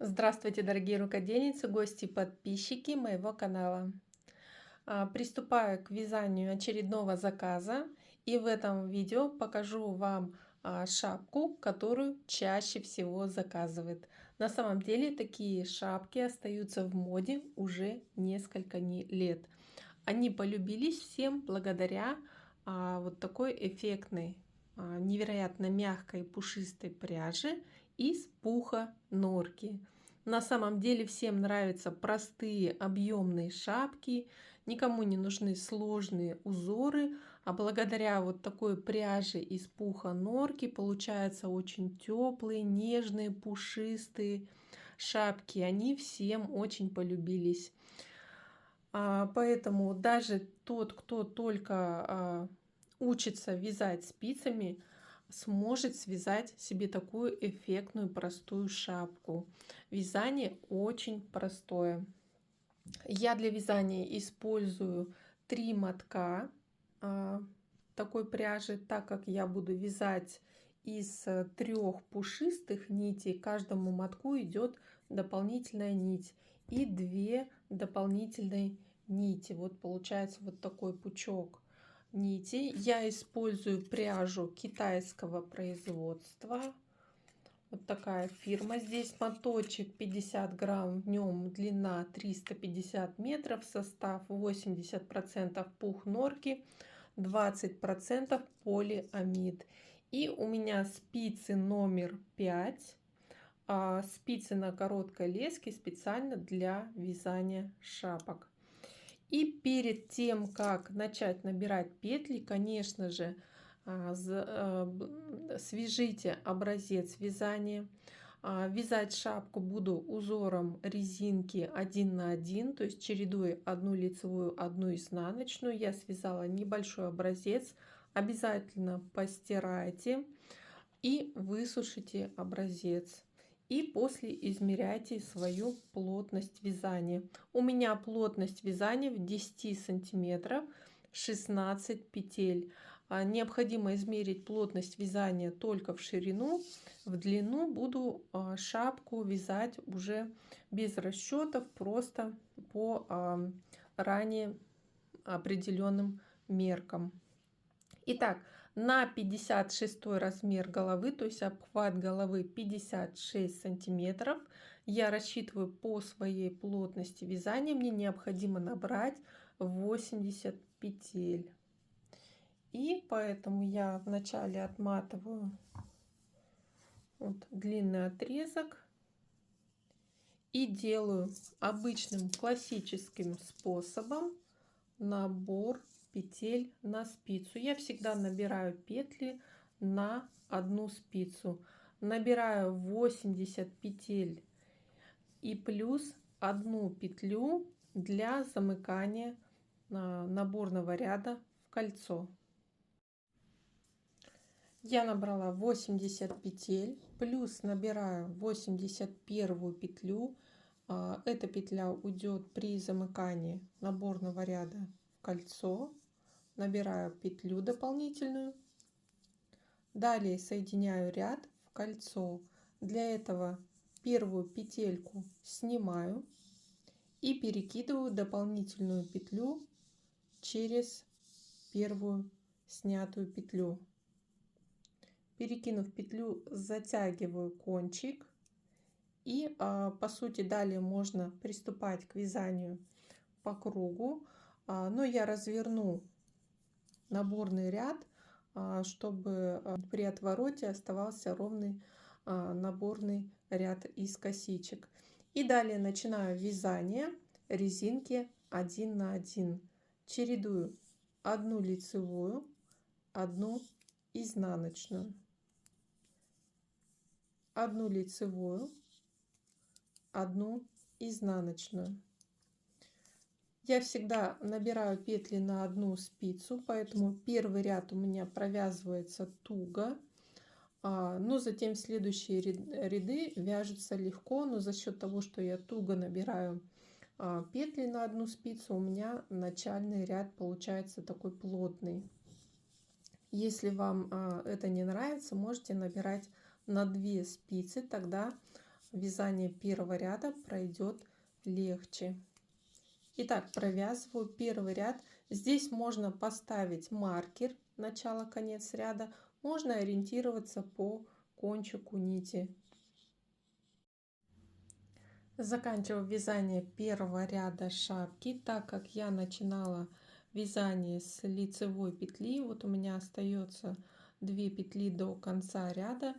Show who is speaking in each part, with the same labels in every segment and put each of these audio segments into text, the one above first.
Speaker 1: Здравствуйте, дорогие рукодельницы, гости и подписчики моего канала. Приступаю к вязанию очередного заказа, и в этом видео покажу вам шапку, которую чаще всего заказывают. На самом деле такие шапки остаются в моде уже несколько лет. Они полюбились всем благодаря вот такой эффектной, невероятно мягкой пушистой пряжи из пуха норки. На самом деле всем нравятся простые объемные шапки, никому не нужны сложные узоры, а благодаря вот такой пряже из пуха норки получаются очень теплые, нежные, пушистые шапки. Они всем очень полюбились. Поэтому даже тот, кто только учится вязать спицами, сможет связать себе такую эффектную простую шапку. Вязание очень простое. Я для вязания использую 3 мотка такой пряжи, так как я буду вязать из 3 пушистых нитей. Каждому мотку идет дополнительная нить и 2 дополнительные нити. Вот получается вот такой пучок нитей. Я использую пряжу китайского производства. Вот такая фирма. Здесь моточек 50 грамм, в нем длина 350 метров, состав 80% пух норки, 20% полиамид. И у меня спицы номер 5, спицы на короткой леске специально для вязания шапок. И перед тем, как начать набирать петли, конечно же, свяжите образец вязания. Вязать шапку буду узором резинки 1 на 1, то есть чередуя одну лицевую, одну изнаночную. Я связала небольшой образец. Обязательно постирайте и высушите образец. И после измеряйте свою плотность вязания. У меня плотность вязания в 10 сантиметров, 16 петель. Необходимо измерить плотность вязания только в ширину. В длину буду шапку вязать уже без расчетов, просто по ранее определенным меркам. Итак, на 56 размер головы, то есть обхват головы 56 сантиметров, я рассчитываю по своей плотности вязания. Мне необходимо набрать 80 петель. И поэтому я вначале отматываю вот длинный отрезок и делаю обычным классическим способом набор петель на спицу. Я всегда набираю петли на одну спицу. Набираю 80 петель и плюс одну петлю для замыкания наборного ряда в кольцо. Я набрала 80 петель, плюс набираю 81 петлю. Эта петля уйдет при замыкании наборного ряда в кольцо. Набираю петлю дополнительную. Далее соединяю ряд в кольцо. Для этого первую петельку снимаю и перекидываю дополнительную петлю через первую снятую петлю. Перекинув петлю, затягиваю кончик. И по сути далее можно приступать к вязанию по кругу. Но я разверну наборный ряд, чтобы при отвороте оставался ровный наборный ряд из косичек. И далее начинаю вязание резинки 1 на 1. Чередую одну лицевую, одну изнаночную, одну лицевую, одну изнаночную. Я всегда набираю петли на одну спицу, поэтому первый ряд у меня провязывается туго, но затем следующие ряды вяжутся легко, но за счет того, что я туго набираю петли на одну спицу, у меня начальный ряд получается такой плотный. Если вам это не нравится, можете набирать на 2 спицы, тогда вязание первого ряда пройдет легче. Итак, провязываю первый ряд. Здесь можно поставить маркер начало-конец ряда, можно ориентироваться по кончику нити. Заканчиваю вязание первого ряда шапки. Так как я начинала вязание с лицевой петли, вот у меня остается 2 петли до конца ряда,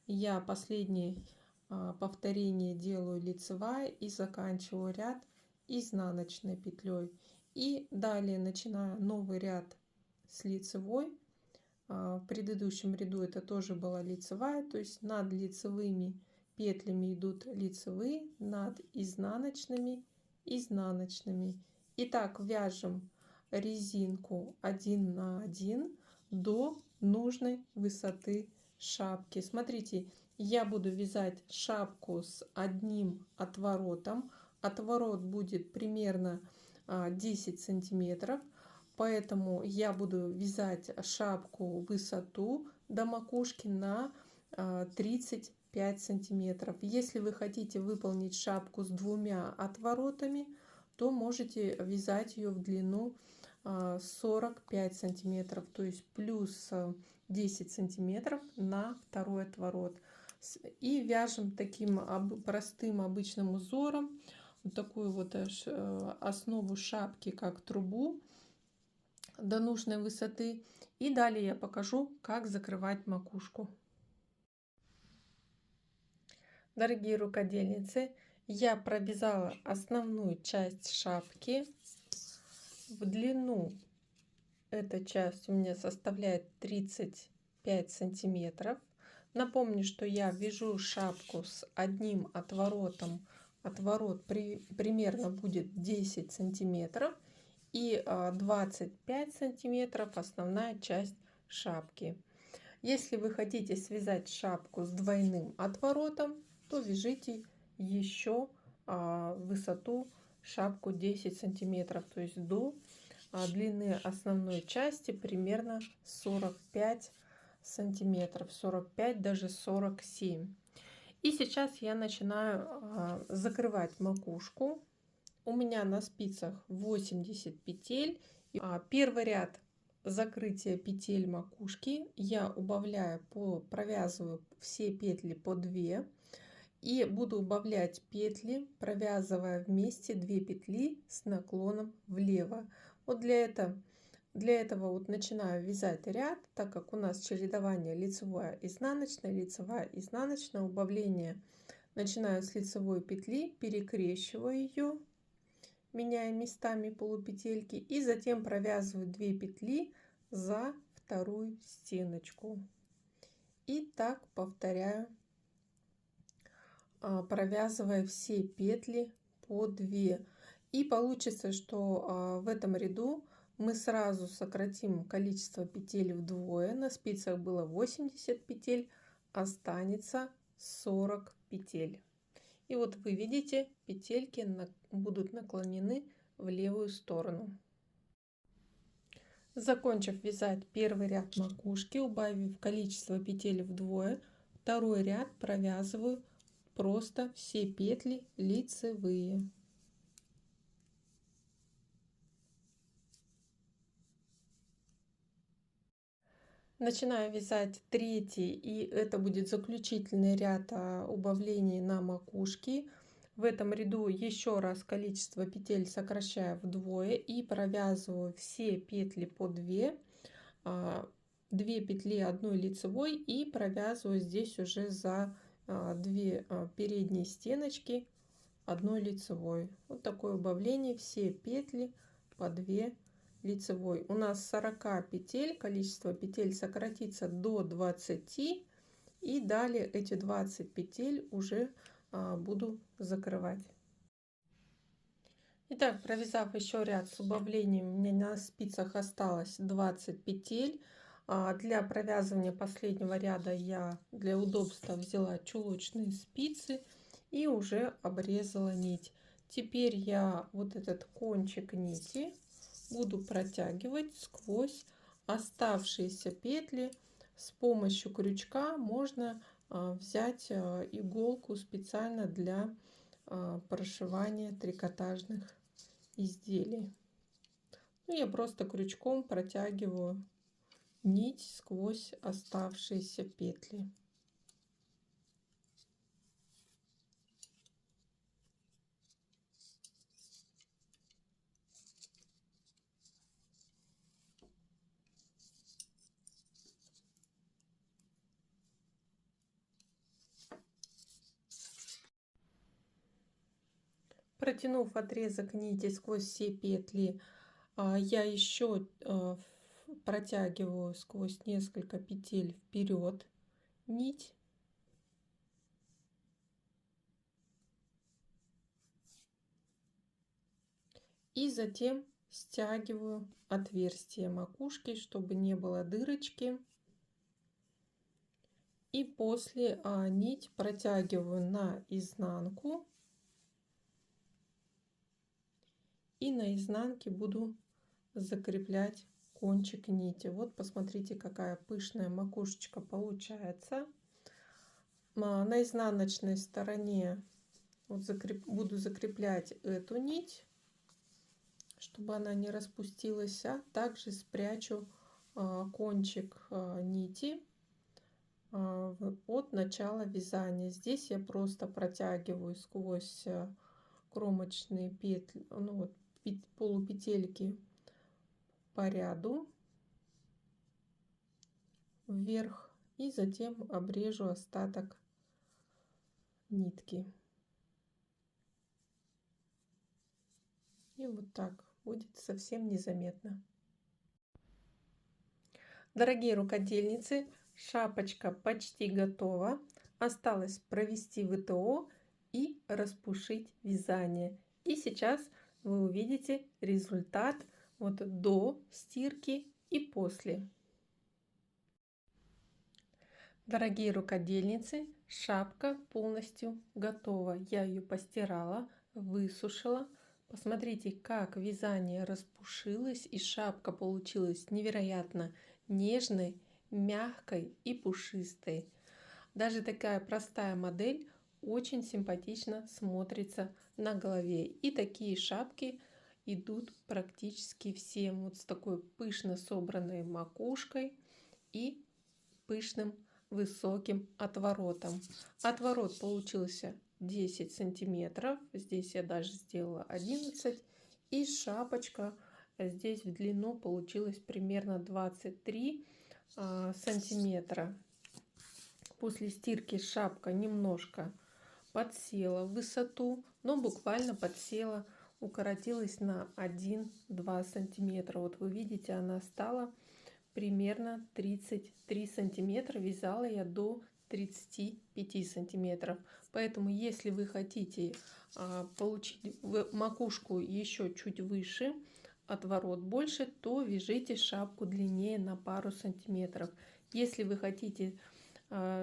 Speaker 1: я последнее повторение делаю лицевая и заканчиваю ряд изнаночной петлей. И далее начинаю новый ряд с лицевой. В предыдущем ряду это тоже была лицевая, то есть над лицевыми петлями идут лицевые, над изнаночными изнаночными. Итак, вяжем резинку 1 на 1 до нужной высоты шапки. Смотрите, я буду вязать шапку с одним отворотом. Отворот будет примерно 10 сантиметров. Поэтому я буду вязать шапку высоту до макушки на 35 сантиметров. Если вы хотите выполнить шапку с 2 отворотами, то можете вязать ее в длину 45 сантиметров, то есть плюс 10 сантиметров на второй отворот. И вяжем таким простым обычным узором вот такую вот основу шапки, как трубу, до нужной высоты. И далее я покажу, как закрывать макушку. Дорогие рукодельницы, я провязала основную часть шапки. В длину эта часть у меня составляет 35 сантиметров. Напомню, что я вяжу шапку с одним отворотом. Отворот примерно будет 10 сантиметров. И 25 сантиметров основная часть шапки. Если вы хотите связать шапку с двойным отворотом, то вяжите еще высоту шапку 10 сантиметров, то есть до длины основной части примерно 45 сантиметров, 45, даже 47. И сейчас я начинаю закрывать макушку. У меня на спицах 80 петель. Первый ряд закрытия петель макушки я убавляю, провязываю все петли по 2 и буду убавлять петли, провязывая вместе 2 петли с наклоном влево. Вот для этого вот начинаю вязать ряд, так как у нас чередование лицевая изнаночная, убавление начинаю с лицевой петли, перекрещиваю ее, меняя местами полупетельки, и затем провязываю 2 петли за вторую стеночку. И так повторяю, провязывая все петли по 2. И получится, что в этом ряду мы сразу сократим количество петель вдвое. На спицах было 80 петель, останется 40 петель. И вот вы видите, петельки будут наклонены в левую сторону. Закончив вязать первый ряд макушки, убавив количество петель вдвое, второй ряд провязываю просто все петли лицевые. Начинаю вязать третий, и это будет заключительный ряд убавлений на макушке. В этом ряду еще раз количество петель сокращаю вдвое и провязываю все петли по 2, 2 петли одной лицевой, и провязываю здесь уже за 2 передние стеночки одной лицевой. Вот такое убавление, все петли по 2 лицевой. У нас 40 петель, количество петель сократится до 20, и далее эти 20 петель уже буду закрывать. Итак, провязав еще ряд с убавлением, у меня на спицах осталось 20 петель. Для провязывания последнего ряда я для удобства взяла чулочные спицы и уже обрезала нить. Теперь я вот этот кончик нити буду протягивать сквозь оставшиеся петли. С помощью крючка можно взять иголку специально для прошивания трикотажных изделий. Ну, я просто крючком протягиваю нить сквозь оставшиеся петли. Протянув отрезок нити сквозь все петли, я еще протягиваю сквозь несколько петель вперед нить. И затем стягиваю отверстие макушки, чтобы не было дырочки. И после нить протягиваю на изнанку. И на изнанке буду закреплять кончик нити. Вот посмотрите, какая пышная макушечка получается. На изнаночной стороне вот буду закреплять эту нить, чтобы она не распустилась, а также спрячу кончик нити от начала вязания. Здесь я просто протягиваю сквозь кромочные петли, ну вот, полупетельки по ряду вверх и затем обрежу остаток нитки. И вот так будет совсем незаметно. Дорогие рукодельницы, шапочка почти готова. Осталось провести ВТО и распушить вязание. И сейчас вы увидите результат вот до стирки и после. Дорогие рукодельницы, шапка полностью готова. Я ее постирала, высушила. Посмотрите, как вязание распушилось, и шапка получилась невероятно нежной, мягкой и пушистой. Даже такая простая модель очень симпатично смотрится на голове. И такие шапки идут практически всем. Вот с такой пышно собранной макушкой и пышным высоким отворотом. Отворот получился 10 сантиметров. Здесь я даже сделала 11. И шапочка здесь в длину получилось примерно 23 сантиметра. После стирки шапка немножко подсела в высоту, но буквально подсела, укоротилась на 1-2 сантиметра. Вот вы видите, она стала примерно 33 сантиметра. Вязала я до 35 сантиметров. Поэтому, если вы хотите получить макушку еще чуть выше, отворот больше, то вяжите шапку длиннее на пару сантиметров. Если вы хотите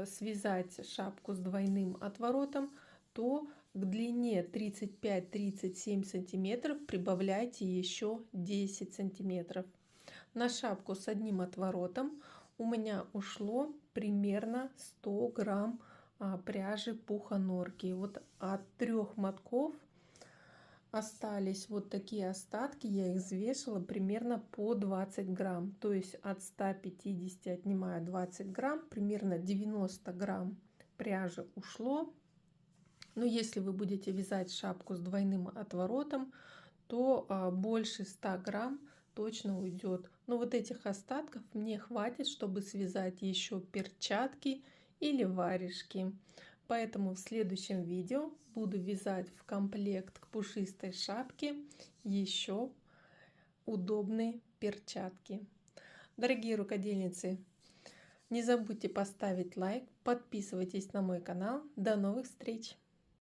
Speaker 1: связать шапку с двойным отворотом, то к длине 35-37 сантиметров прибавляйте еще 10 сантиметров. На шапку с одним отворотом у меня ушло примерно 100 грамм пряжи пуха норки. Вот от 3 мотков остались вот такие остатки, я их взвешивала примерно по 20 грамм. То есть от 150 отнимаю 20 грамм, примерно 90 грамм пряжи ушло. Но если вы будете вязать шапку с двойным отворотом, то больше 100 грамм точно уйдет. Но вот этих остатков мне хватит, чтобы связать еще перчатки или варежки. Поэтому в следующем видео буду вязать в комплект к пушистой шапке еще удобные перчатки. Дорогие рукодельницы, не забудьте поставить лайк, подписывайтесь на мой канал. До новых встреч!